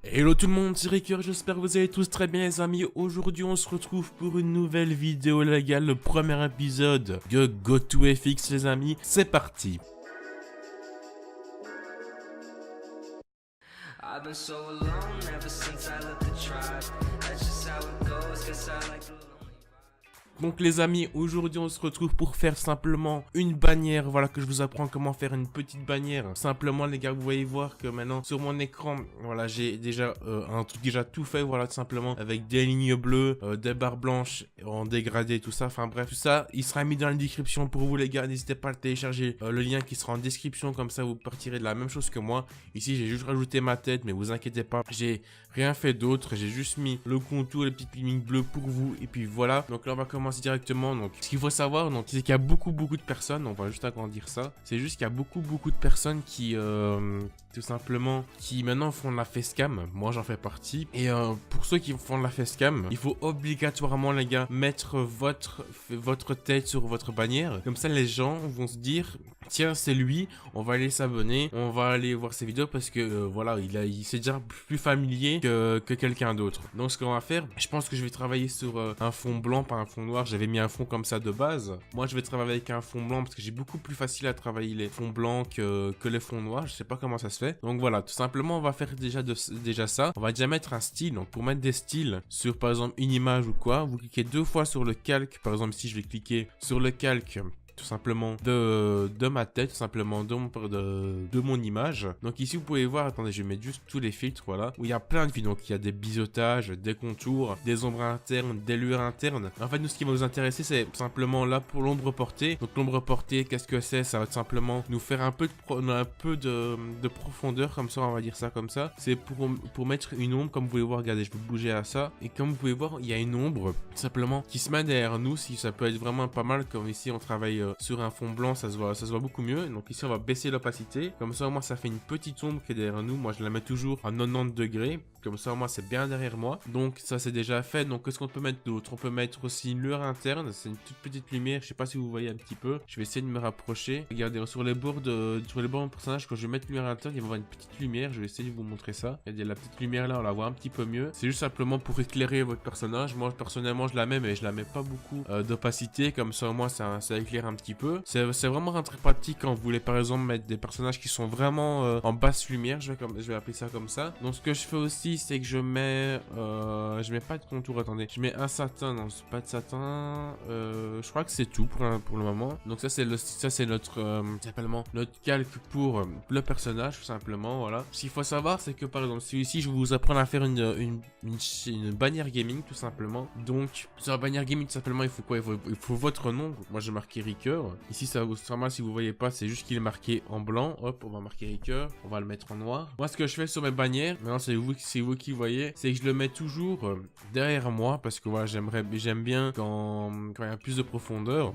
Hello tout le monde, c'est Ricker, j'espère que vous allez tous très bien les amis. Aujourd'hui on se retrouve pour une nouvelle vidéo légale, le premier épisode de GoToFX les amis, c'est parti. I've been so alone ever since I left the tribe. That's just how it goes, guess I like the lonely. Donc les amis, aujourd'hui on se retrouve pour faire simplement une bannière. Voilà que je vous apprends comment faire une petite bannière. Simplement les gars, vous voyez voir que maintenant sur mon écran, voilà, j'ai déjà un truc déjà tout fait. Voilà, tout simplement avec des lignes bleues, des barres blanches en dégradé, tout ça. Enfin bref, tout ça, il sera mis dans la description pour vous les gars. N'hésitez pas à le télécharger. Le lien qui sera en description, comme ça vous partirez de la même chose que moi. Ici j'ai juste rajouté ma tête, mais vous inquiétez pas, j'ai rien fait d'autre. J'ai juste mis le contour, les petites lignes bleues pour vous. Et puis voilà, donc là on va commencer directement. Donc ce qu'il faut savoir, donc c'est qu'il y a beaucoup de personnes, on va juste agrandir ça, c'est juste qu'il y a beaucoup de personnes qui tout simplement qui maintenant font de la facecam. Moi j'en fais partie, et pour ceux qui font de la facecam, il faut obligatoirement les gars mettre votre tête sur votre bannière, comme ça les gens vont se dire tiens c'est lui, on va aller s'abonner, on va aller voir ses vidéos parce que voilà il s'est déjà plus familier que quelqu'un d'autre. Donc ce qu'on va faire, je pense que je vais travailler sur un fond blanc, pas un fond noir. J'avais mis un fond comme ça de base. Moi je vais travailler avec un fond blanc parce que j'ai beaucoup plus facile à travailler les fonds blancs que les fonds noirs. Je sais pas comment ça se fait. Donc voilà, tout simplement on va faire déjà ça. On va déjà mettre un style. Donc pour mettre des styles sur par exemple une image ou quoi, vous cliquez deux fois sur le calque. Par exemple ici je vais cliquer sur le calque tout simplement de ma tête, tout simplement de mon image. Donc ici vous pouvez voir, attendez, je vais mettre juste tous les filtres, voilà, où il y a plein de filtres. Donc il y a des biseautages, des contours, des ombres internes, des lueurs internes. En fait nous ce qui va nous intéresser c'est simplement là pour l'ombre portée. Donc l'ombre portée, qu'est-ce que c'est? Ça va simplement nous faire un peu de profondeur, comme ça on va dire ça comme ça. C'est pour mettre une ombre, comme vous pouvez voir, regardez, je vais bouger à ça, et comme vous pouvez voir il y a une ombre simplement qui se met derrière nous. Si ça peut être vraiment pas mal, comme ici on travaille sur un fond blanc, ça se voit beaucoup mieux. Donc ici on va baisser l'opacité, comme ça au moins ça fait une petite ombre qui est derrière nous. Moi je la mets toujours à 90 degrés, comme ça au moins c'est bien derrière moi. Donc ça c'est déjà fait. Donc qu'est-ce qu'on peut mettre d'autre? On peut mettre aussi une lueur interne, c'est une toute petite lumière, je sais pas si vous voyez un petit peu, je vais essayer de me rapprocher. Regardez sur les bords de mon personnage, quand je vais mettre lueur interne, il va y avoir une petite lumière, je vais essayer de vous montrer ça. Regardez la petite lumière là, on la voit un petit peu mieux. C'est juste simplement pour éclairer votre personnage. Moi personnellement je la mets, mais je la mets pas beaucoup d'opacité, comme ça au moins ça éclaire un petit peu. C'est vraiment très pratique quand vous voulez par exemple mettre des personnages qui sont vraiment en basse lumière, je vais appeler ça comme ça. Donc ce que je fais aussi c'est que je mets pas de contour, attendez, je mets un satin, non c'est pas de satin, je crois que c'est tout pour le moment. Donc ça c'est notre simplement notre calque pour le personnage tout simplement, voilà. Ce qu'il faut savoir c'est que par exemple si ici je vais vous apprendre à faire une bannière gaming tout simplement. Donc sur la bannière gaming tout simplement il faut quoi, il faut votre nom. Donc, moi j'ai marqué Ricker. Ici ça vous sera mal si vous voyez pas, c'est juste qu'il est marqué en blanc. Hop, on va marquer Ricker, on va le mettre en noir. Moi ce que je fais sur mes bannières, maintenant c'est vous qui voyez, c'est que je le mets toujours derrière moi parce que voilà, j'aime bien quand il y a plus de profondeur.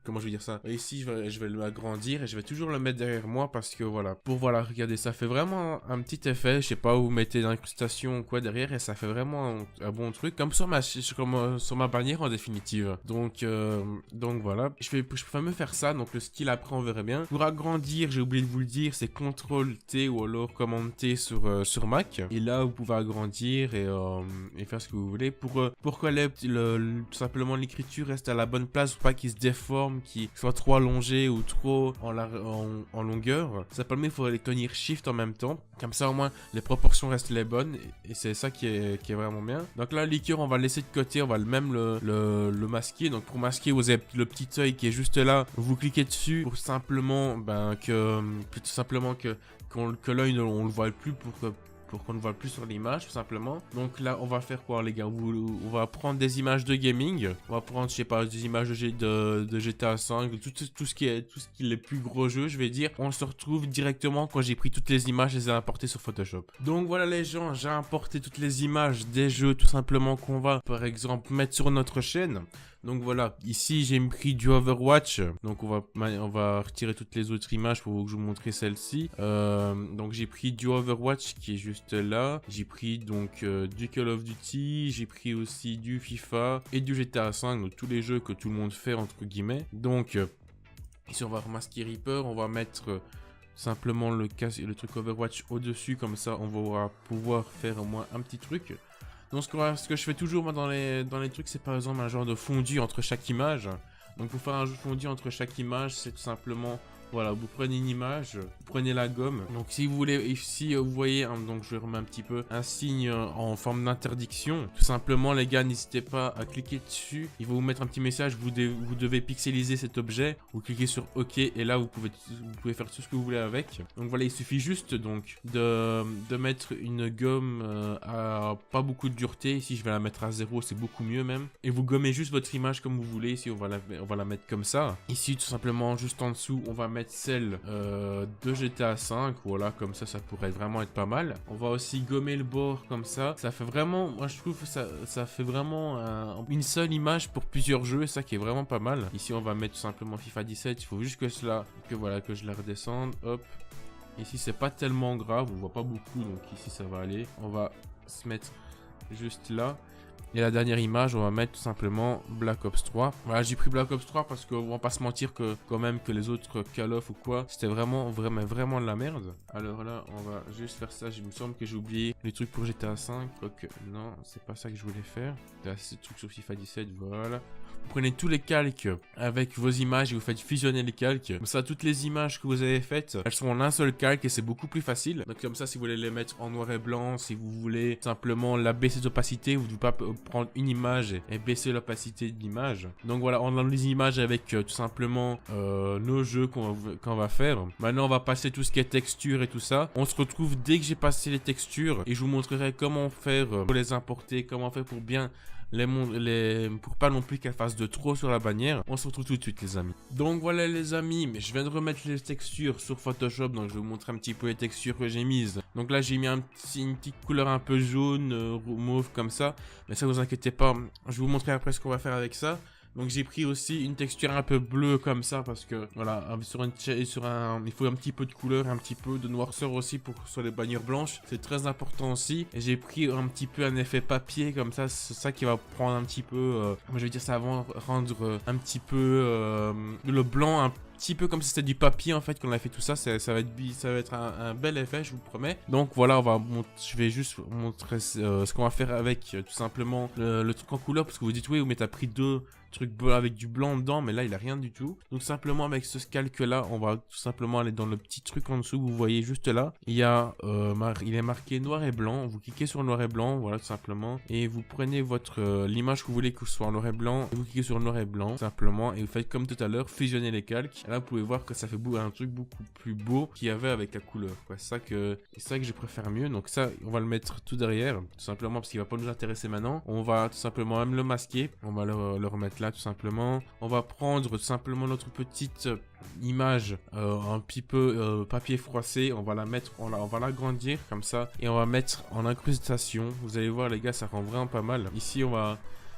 Comment je vais dire ça? Ici je vais l'agrandir et je vais toujours le mettre derrière moi parce que voilà, voilà, regardez, ça fait vraiment un petit effet. Je sais pas où vous mettez l'incrustation ou quoi derrière, et ça fait vraiment un bon truc, comme sur ma bannière en définitive. Donc voilà, je peux me faire ça. Donc le style après on verra bien. Pour agrandir, j'ai oublié de vous le dire, c'est CTRL T ou alors commande T sur Mac. Et là vous pouvez agrandir et faire ce que vous voulez pour que tout simplement l'écriture reste à la bonne place, pour pas qu'il se déforme, qu'il soit trop allongé ou trop en longueur. Simplement il faut les tenir Shift en même temps, comme ça au moins les proportions restent les bonnes, et c'est ça qui est vraiment bien. Donc là Liqueur on va le laisser de côté, on va même le masquer. Donc pour masquer vous avez le petit œil qui est juste là, vous cliquez dessus pour simplement que l'œil on le voit plus, pour qu'on ne voit plus sur l'image tout simplement. Donc là on va faire quoi les gars? On va prendre des images de gaming, on va prendre je sais pas des images de GTA 5, tout ce qui est les plus gros jeux je vais dire. On se retrouve directement quand j'ai pris toutes les images, je les ai importées sur Photoshop. Donc voilà les gens, j'ai importé toutes les images des jeux tout simplement qu'on va par exemple mettre sur notre chaîne. Donc voilà, ici j'ai pris du Overwatch, donc on va retirer toutes les autres images pour que je vous montre celle-ci. Donc j'ai pris du Overwatch qui est juste là, j'ai pris donc du Call of Duty, j'ai pris aussi du FIFA et du GTA 5, donc tous les jeux que tout le monde fait entre guillemets. Donc ici on va remasquer Reaper, on va mettre simplement le truc Overwatch au-dessus, comme ça on va pouvoir faire au moins un petit truc. Donc ce que je fais toujours moi, dans les trucs, c'est par exemple un genre de fondu entre chaque image. Donc pour faire un fondu entre chaque image, c'est tout simplement, voilà, vous prenez une image, vous prenez la gomme. Donc si vous voulez, ici vous voyez, donc je remets un petit peu un signe en forme d'interdiction. Tout simplement les gars, n'hésitez pas à cliquer dessus. Il va vous mettre un petit message, vous devez pixeliser cet objet. Vous cliquez sur OK et là vous pouvez faire tout ce que vous voulez avec. Donc voilà, il suffit juste donc de mettre une gomme à pas beaucoup de dureté. Ici je vais la mettre à 0, c'est beaucoup mieux même. Et vous gommez juste votre image comme vous voulez. Ici on va la mettre comme ça. Ici tout simplement juste en dessous on va mettre celle de GTA 5, voilà, comme ça pourrait vraiment être pas mal. On va aussi gommer le bord comme ça fait vraiment, moi je trouve que ça fait vraiment une seule image pour plusieurs jeux, et ça qui est vraiment pas mal. Ici on va mettre tout simplement FIFA 17, il faut juste que je la redescende, hop. Ici c'est pas tellement grave, on voit pas beaucoup, donc ici ça va aller. On va se mettre juste là. Et la dernière image, on va mettre tout simplement Black Ops 3. Voilà, j'ai pris Black Ops 3 parce qu'on va pas se mentir que quand même que les autres Call of ou quoi, c'était vraiment de la merde. Alors là, on va juste faire ça. Il me semble que j'ai oublié les trucs pour GTA 5. Ok, non, c'est pas ça que je voulais faire. Là, c'est le truc sur FIFA 17, voilà. Vous prenez tous les calques avec vos images et vous faites fusionner les calques. Comme ça, toutes les images que vous avez faites, elles sont en un seul calque et c'est beaucoup plus facile. Donc comme ça, si vous voulez les mettre en noir et blanc, si vous voulez simplement la baisser d'opacité, vous ne devez pas prendre une image et baisser l'opacité de l'image. Donc voilà, on a les images avec tout simplement nos jeux qu'on va faire. Maintenant, on va passer tout ce qui est texture et tout ça. On se retrouve dès que j'ai passé les textures et je vous montrerai comment faire pour les importer, comment faire pour bien pour pas non plus qu'elle fasse de trop sur la bannière. On se retrouve tout de suite les amis. Donc voilà les amis, mais je viens de remettre les textures sur Photoshop, donc je vais vous montrer un petit peu les textures que j'ai mises. Donc là j'ai mis une petite couleur un peu jaune, mauve comme ça, mais ça vous inquiétez pas, je vais vous montrer après ce qu'on va faire avec ça. Donc j'ai pris aussi une texture un peu bleue comme ça parce que voilà, il faut un petit peu de couleur, un petit peu de noirceur aussi sur les bannières blanches. C'est très important aussi. Et j'ai pris un petit peu un effet papier comme ça, c'est ça qui va prendre un petit peu, je vais dire ça va rendre un petit peu le blanc un petit peu comme si c'était du papier en fait quand on a fait tout ça. Ça va être un bel effet, je vous promets. Donc voilà, je vais juste vous montrer ce qu'on va faire avec tout simplement le truc en couleur, parce que vous dites oui mais t'as pris deux trucs avec du blanc dedans, mais là il a rien du tout. Donc simplement avec ce calque là, on va tout simplement aller dans le petit truc en dessous, vous voyez juste là, il est marqué noir et blanc. Vous cliquez sur noir et blanc, voilà tout simplement, et vous prenez l'image que vous voulez que ce soit en noir et blanc, et vous cliquez sur noir et blanc simplement, et vous faites comme tout à l'heure, fusionner les calques. Et là vous pouvez voir que ça fait un truc beaucoup plus beau qu'il y avait avec la couleur, quoi. C'est ça que je préfère mieux. Donc ça on va le mettre tout derrière, tout simplement parce qu'il va pas nous intéresser maintenant. On va tout simplement même le masquer, on va le remettre là tout simplement. On va prendre tout simplement notre petite image un petit peu papier froissé, on va la mettre, on va l'agrandir comme ça et on va mettre en incrustation. Vous allez voir les gars, ça rend vraiment pas mal. Ici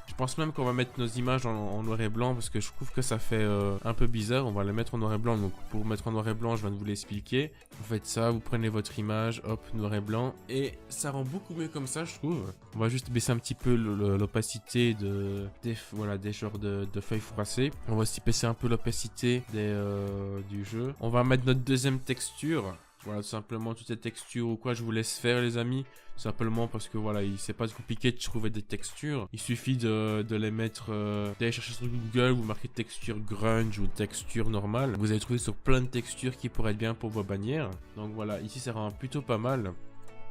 je pense même qu'on va mettre nos images en noir et blanc parce que je trouve que ça fait un peu bizarre. On va les mettre en noir et blanc. Donc pour mettre en noir et blanc, je viens de vous l'expliquer. Vous faites ça, vous prenez votre image, hop, noir et blanc. Et ça rend beaucoup mieux comme ça, je trouve. On va juste baisser un petit peu l'opacité des genres de feuilles froissées. On va aussi baisser un peu l'opacité du jeu. On va mettre notre deuxième texture. Voilà, tout simplement, toutes ces textures ou quoi, je vous laisse faire les amis. Simplement parce que voilà, c'est pas compliqué de trouver des textures. Il suffit de les mettre, d'aller chercher sur Google, vous marquez texture grunge ou texture normale. Vous allez trouver sur plein de textures qui pourraient être bien pour vos bannières. Donc voilà, ici ça rend plutôt pas mal.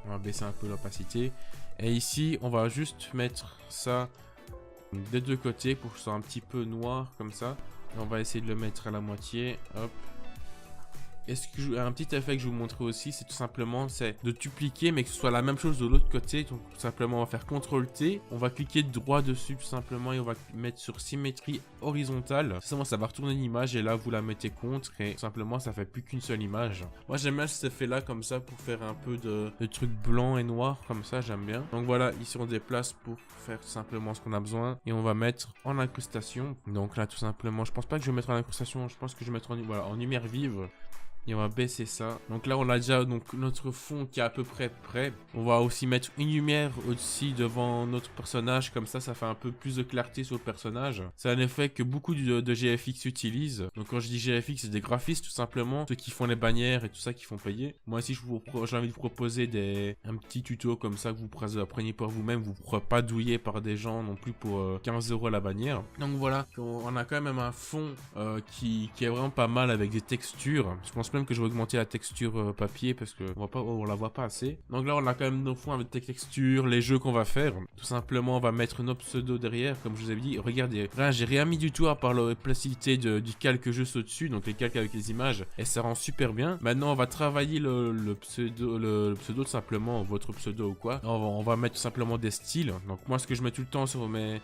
On va baisser un peu l'opacité. Et ici, on va juste mettre ça des deux côtés pour que ce soit un petit peu noir comme ça. Et on va essayer de le mettre à la moitié, hop. Et un petit effet que je vous montrer aussi, c'est tout simplement de dupliquer mais que ce soit la même chose de l'autre côté. Donc tout simplement on va faire CTRL-T, on va cliquer droit dessus tout simplement et on va mettre sur symétrie horizontale. Simplement ça va retourner l'image et là vous la mettez contre et tout simplement ça fait plus qu'une seule image. Moi j'aime bien cet effet là comme ça pour faire un peu de trucs blanc et noir comme ça, j'aime bien. Donc voilà, ici on déplace pour faire tout simplement ce qu'on a besoin et on va mettre en incrustation. Donc là tout simplement, je pense pas que je vais mettre en incrustation, je pense que je vais mettre en lumière vive. Et on va baisser ça. Donc là, on a déjà donc notre fond qui est à peu près prêt. On va aussi mettre une lumière aussi devant notre personnage. Comme ça fait un peu plus de clarté sur le personnage. C'est un effet que beaucoup de GFX utilisent. Donc quand je dis GFX, c'est des graphistes tout simplement. Ceux qui font les bannières et tout ça qui font payer. Moi ici, j'ai envie de vous proposer un petit tuto comme ça que vous preniez par vous-même. Vous ne pourrez pas douiller par des gens non plus pour 15 € la bannière. Donc voilà, on a quand même un fond qui est vraiment pas mal avec des textures. Je pense même que je vais augmenter la texture papier parce que on la voit pas assez. Donc là, on a quand même nos fonds avec des textures, les jeux qu'on va faire. Tout simplement, on va mettre nos pseudos derrière, comme je vous avais dit. Regardez, j'ai rien mis du tout à part la plasticité du calque juste au-dessus, donc les calques avec les images, et ça rend super bien. Maintenant, on va travailler le pseudo tout simplement, votre pseudo ou quoi. On va mettre tout simplement des styles. Donc moi, ce que je mets tout le temps sur mes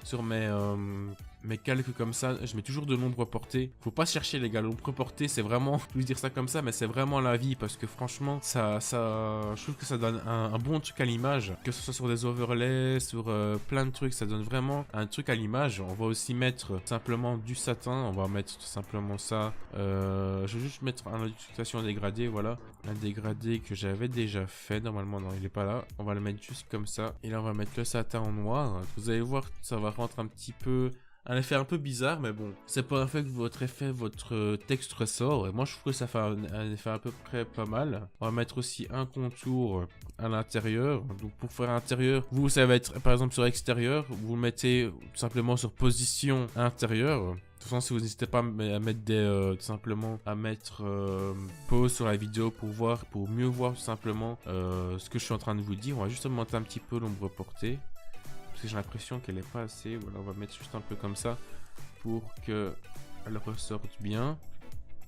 calques comme ça, je mets toujours de l'ombre portée. Faut pas chercher les gars, l'ombre portée c'est vraiment, je vais dire ça comme ça, mais c'est vraiment la vie parce que franchement, je trouve que ça donne un bon truc à l'image, que ce soit sur des overlays, sur plein de trucs, ça donne vraiment un truc à l'image. On va aussi mettre simplement du satin, on va mettre tout simplement ça. Je vais juste mettre une illustration dégradée, voilà, un dégradé que j'avais déjà fait. Normalement, non, il est pas là. On va le mettre juste comme ça. Et là, on va mettre le satin en noir. Vous allez voir, ça va rentrer un petit peu. Un effet un peu bizarre, mais bon, c'est pas un fait que votre texte ressort. Et moi, je trouve que ça fait un effet à peu près pas mal. On va mettre aussi un contour à l'intérieur. Donc, pour faire l'intérieur, ça va être par exemple sur extérieur. Vous le mettez tout simplement sur position intérieure. De toute façon, si vous n'hésitez pas à mettre tout simplement à mettre pause sur la vidéo pour mieux voir tout simplement ce que je suis en train de vous dire. On va juste augmenter un petit peu l'ombre portée. Parce que j'ai l'impression qu'elle n'est pas assez. Voilà, on va mettre juste un peu comme ça pour qu'elle ressorte bien.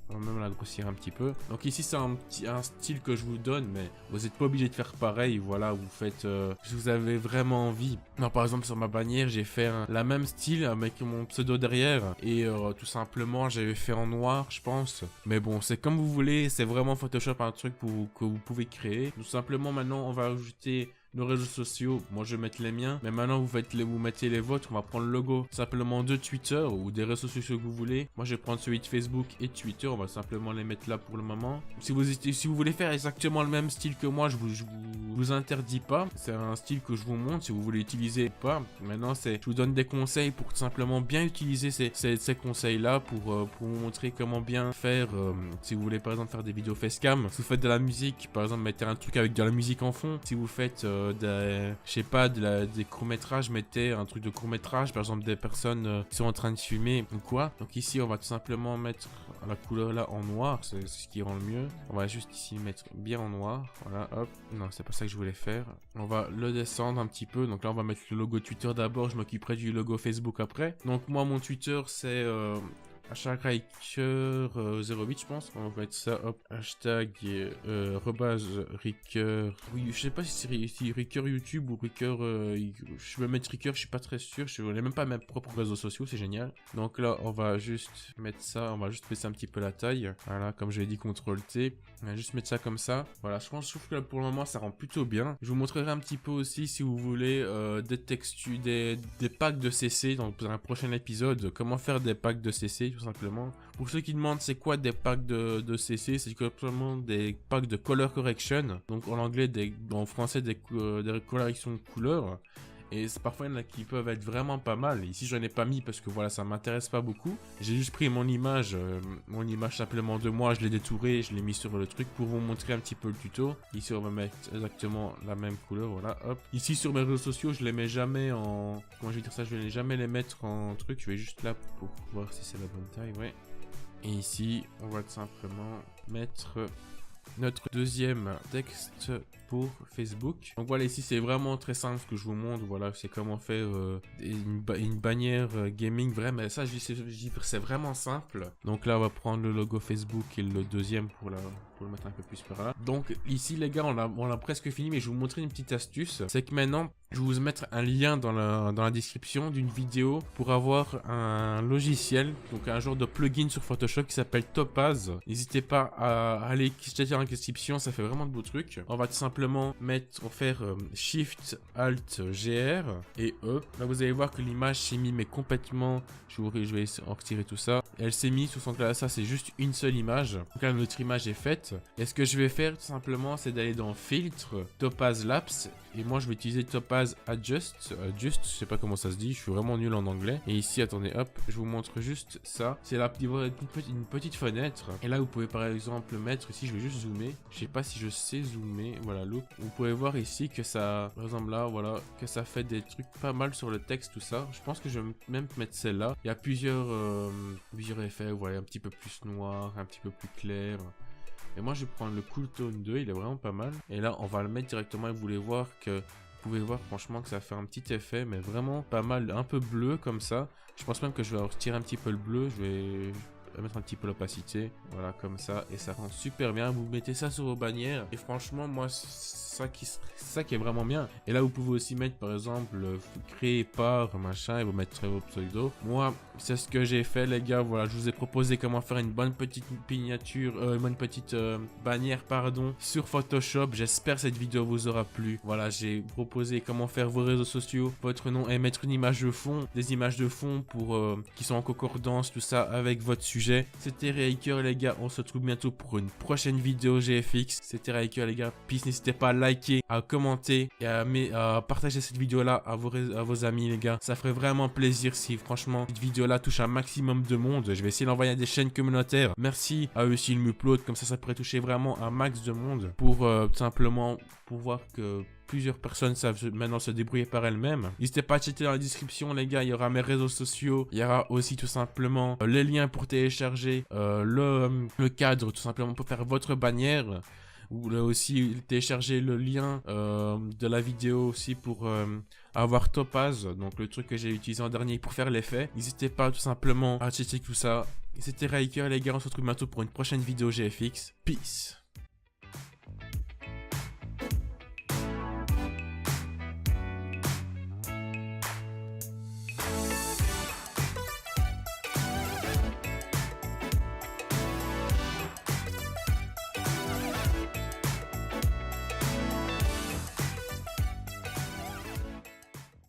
On va même la grossir un petit peu. Donc ici c'est un style que je vous donne, mais vous n'êtes pas obligé de faire pareil. Voilà, vous faites si vous avez vraiment envie. Non, par exemple sur ma bannière j'ai fait la même style avec mon pseudo derrière. Et tout simplement j'avais fait en noir je pense. Mais bon, c'est comme vous voulez. C'est vraiment Photoshop un truc que vous pouvez créer. Tout simplement maintenant on va ajouter nos réseaux sociaux. Moi je vais mettre les miens, mais maintenant vous mettez les vôtres. On va prendre le logo simplement de Twitter ou des réseaux sociaux que vous voulez. Moi je vais prendre celui de Facebook et Twitter. On va simplement les mettre là pour le moment. Si vous voulez faire exactement le même style que moi, je vous interdis pas. C'est un style que je vous montre si vous voulez utiliser ou pas. Maintenant je vous donne des conseils pour tout simplement bien utiliser ces conseils là pour vous montrer comment bien faire. Si vous voulez par exemple faire des vidéos facecam, si vous faites de la musique, par exemple mettez un truc avec de la musique en fond. Si vous faites je sais pas, des courts-métrages, mettez un truc de court-métrage, par exemple des personnes qui sont en train de fumer ou quoi. Donc ici on va tout simplement mettre la couleur là en noir, c'est ce qui rend le mieux. On va juste ici mettre bien en noir, voilà, hop. Non, c'est pas ça que je voulais faire. On va le descendre un petit peu. Donc là on va mettre le logo Twitter d'abord, je m'occuperai du logo Facebook après. Donc moi mon Twitter c'est hashtag Ricker 08 je pense. On va mettre ça, hop, hashtag Ricker. Oui, je sais pas si c'est Ricker YouTube ou Ricker. Je vais mettre Ricker, je suis pas très sûr. Je n'ai même pas mes propres réseaux sociaux, c'est génial. Donc là, on va juste mettre ça. On va juste baisser un petit peu la taille. Voilà, comme je l'ai dit, CTRL T. On va juste mettre ça comme ça. Voilà, je trouve que là, pour le moment, ça rend plutôt bien. Je vous montrerai un petit peu aussi, si vous voulez, des textures, des packs de CC dans un prochain épisode. Comment faire des packs de CC, tout simplement. Pour ceux qui demandent c'est quoi des packs de CC, c'est simplement des packs de color correction. Donc en anglais, en français, des corrections de couleurs. Et parfois il y en a qui peuvent être vraiment pas mal. Ici je n'en ai pas mis parce que voilà, ça m'intéresse pas beaucoup. J'ai juste pris mon image simplement de moi, je l'ai détouré, je l'ai mis sur le truc pour vous montrer un petit peu le tuto. Ici on va mettre exactement la même couleur, voilà, hop. Ici sur mes réseaux sociaux je les mets jamais en... Comment je vais dire ça, je vais jamais les mettre en truc. Je vais juste là pour voir si c'est la bonne taille, ouais. Et ici on va tout simplement mettre notre deuxième texte pour Facebook. Donc voilà, ici c'est vraiment très simple ce que je vous montre. Voilà, c'est comment faire une bannière gaming. Vraiment, ça c'est vraiment simple. Donc là on va prendre le logo Facebook et le deuxième pour pour le mettre un peu plus par là. Donc ici les gars, on a presque fini, mais je vais vous montrer une petite astuce. C'est que maintenant, je vais vous mettre un lien dans la description d'une vidéo pour avoir un logiciel, donc un genre de plugin sur Photoshop qui s'appelle Topaz. N'hésitez pas à aller checker dans la description, ça fait vraiment de beaux trucs. On va tout simplement faire Shift Alt GR et E. Là vous allez voir que l'image s'est mise mais complètement, je vais en retirer tout ça. Elle s'est mise sur son clavier, ça c'est juste une seule image. Donc là notre image est faite. Et ce que je vais faire tout simplement, c'est d'aller dans Filtre, Topaz Lapse. Et moi je vais utiliser Topaz Adjust, je sais pas comment ça se dit, je suis vraiment nul en anglais. Et ici, attendez, hop, je vous montre juste ça. C'est là, une petite fenêtre. Et là, vous pouvez par exemple mettre ici, je vais juste zoomer. Je sais pas si je sais zoomer, voilà, look. Vous pouvez voir ici que ça, par exemple là, voilà, que ça fait des trucs pas mal sur le texte, tout ça. Je pense que je vais même mettre celle-là. Il y a plusieurs effets, vous voyez, un petit peu plus noir, un petit peu plus clair. Et moi je vais prendre le Cool Tone 2, il est vraiment pas mal. Et là on va le mettre directement et vous voulez voir que, vous pouvez voir franchement que ça fait un petit effet, mais vraiment pas mal, un peu bleu comme ça. Je pense même que je vais retirer un petit peu le bleu, je vais mettre un petit peu l'opacité, voilà comme ça. Et ça rend super bien, vous mettez ça sur vos bannières. Et franchement moi ça qui est vraiment bien. Et là vous pouvez aussi mettre par exemple créer par machin et vous mettrez vos pseudos. Moi c'est ce que j'ai fait les gars, voilà, je vous ai proposé comment faire une bonne petite miniature, une bonne petite bannière pardon sur Photoshop. J'espère que cette vidéo vous aura plu. Voilà, j'ai proposé comment faire vos réseaux sociaux, votre nom et mettre une image de fond, des images de fond pour qui sont en concordance, tout ça avec votre sujet. C'était Rayker les gars, on se retrouve bientôt pour une prochaine vidéo GFX. C'était Rayker les gars, peace, n'hésitez pas à liker, à commenter et à partager cette vidéo là à vos amis les gars. Ça ferait vraiment plaisir si franchement cette vidéo là touche un maximum de monde. Je vais essayer d'envoyer à des chaînes communautaires. Merci à eux s'ils m'uploadent, comme ça pourrait toucher vraiment un max de monde pour tout simplement pouvoir que plusieurs personnes savent maintenant se débrouiller par elles-mêmes. N'hésitez pas à checker dans la description les gars, il y aura mes réseaux sociaux, il y aura aussi tout simplement les liens pour télécharger le cadre tout simplement pour faire votre bannière. Ou là aussi télécharger le lien de la vidéo aussi pour avoir Topaz, donc le truc que j'ai utilisé en dernier pour faire l'effet. N'hésitez pas tout simplement à checker tout ça. C'était Rayker les gars, on se retrouve bientôt pour une prochaine vidéo GFX. Peace.